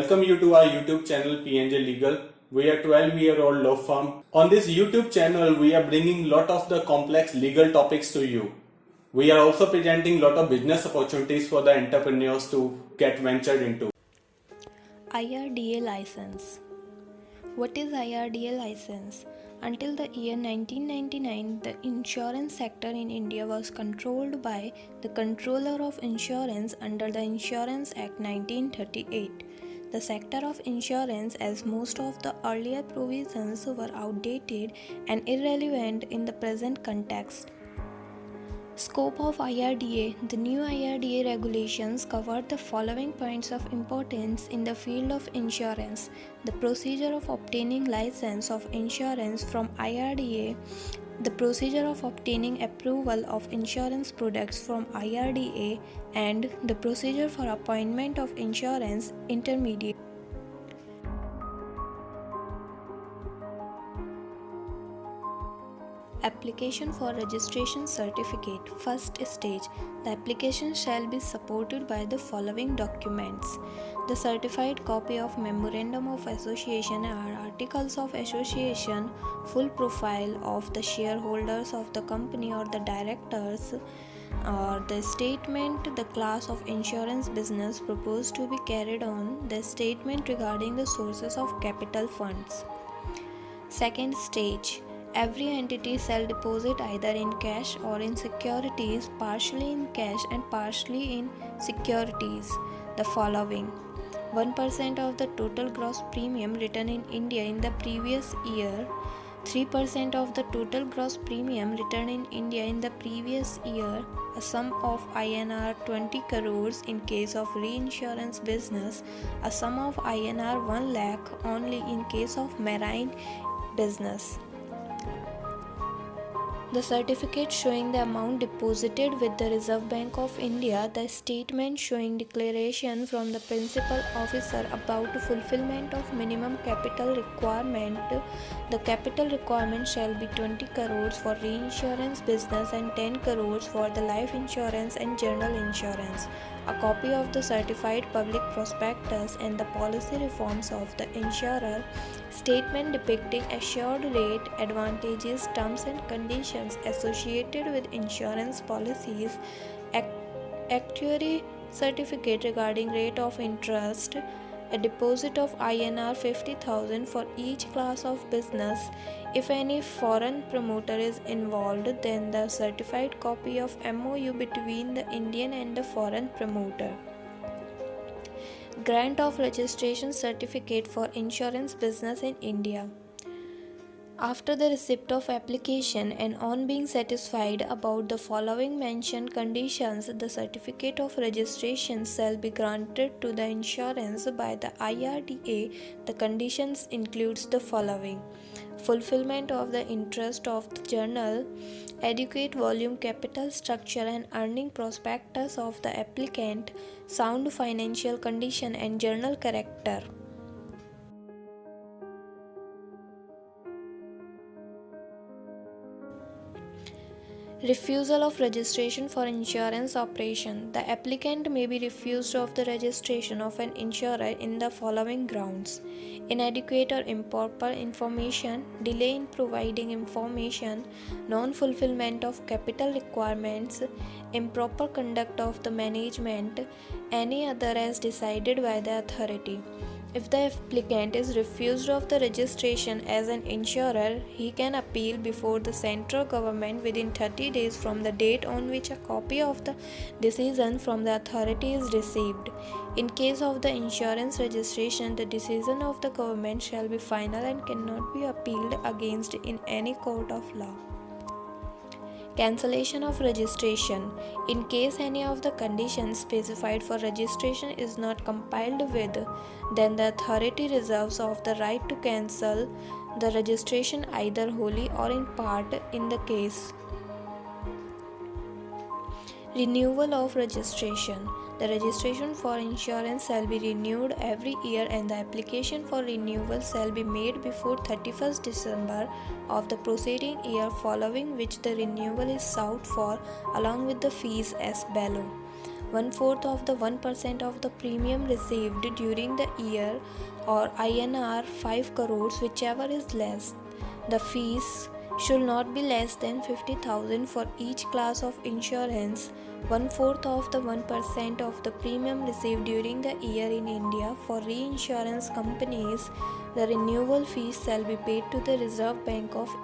welcome you to our YouTube channel PNJ Legal. We are 12-year-old law firm. On this YouTube channel, we are bringing lot of the complex legal topics to you. We are also presenting lot of business opportunities for the entrepreneurs to get ventured into. IRDA license. What is IRDA license? Until the year 1999, the insurance sector in India was controlled by the Controller of Insurance under the Insurance Act 1938. The sector of insurance, as most of the earlier provisions were outdated and irrelevant in the present context. Scope of IRDA. The new IRDA regulations cover the following points of importance in the field of insurance: the procedure of obtaining license of insurance from IRDA, the procedure of obtaining approval of insurance products from IRDA, and the procedure for appointment of insurance intermediary. Application for registration certificate. First stage. The application shall be supported by the following documents: the certified copy of Memorandum of Association or Articles of Association, full profile of the shareholders of the company or the directors, or the statement, the class of insurance business proposed to be carried on, the statement regarding the sources of capital funds. Second stage. Every entity shall deposit either in cash or in securities, partially in cash and partially in securities, the following: 1% of the total gross premium written in India in the previous year, 3% of the total gross premium written in India in the previous year, a sum of INR 20 crores in case of reinsurance business, a sum of INR 1 lakh only in case of marine business. The certificate showing the amount deposited with the Reserve Bank of India, the statement showing declaration from the principal officer about fulfillment of minimum capital requirement. The capital requirement shall be 20 crores for reinsurance business and 10 crores for the life insurance and general insurance. A copy of the certified public prospectus and the policy reforms of the insurer, statement depicting assured rate, advantages, terms and conditions associated with insurance policies, actuary certificate regarding rate of interest, a deposit of INR 50,000 for each class of business. If any foreign promoter is involved, then the certified copy of MOU between the Indian and the foreign promoter. Grant of registration certificate for insurance business in India. After the receipt of application and on being satisfied about the following mentioned conditions, the certificate of registration shall be granted to the insurance by the IRDA. The conditions includes the following: fulfillment of the interest of the journal, adequate volume, capital structure and earning prospectus of the applicant, sound financial condition and journal character. Refusal of registration for insurance operation. The applicant may be refused of the registration of an insurer in the following grounds: inadequate or improper information, delay in providing information, non-fulfillment of capital requirements, improper conduct of the management, any other as decided by the authority. If the applicant is refused of the registration as an insurer, he can appeal before the central government within 30 days from the date on which a copy of the decision from the authority is received. In case of the insurance registration, the decision of the government shall be final and cannot be appealed against in any court of law. Cancellation of registration. In case any of the conditions specified for registration is not complied with, then the authority reserves of the right to cancel the registration either wholly or in part in the case. Renewal of registration. The registration for insurance shall be renewed every year and the application for renewal shall be made before 31st December of the preceding year following which the renewal is sought for along with the fees as below. 1/4 of the 1% of the premium received during the year or INR 5 crores, whichever is less. The fees should not be less than 50,000 for each class of insurance. 1/4 of the 1% of the premium received during the year in India. For reinsurance companies, the renewal fees shall be paid to the Reserve Bank of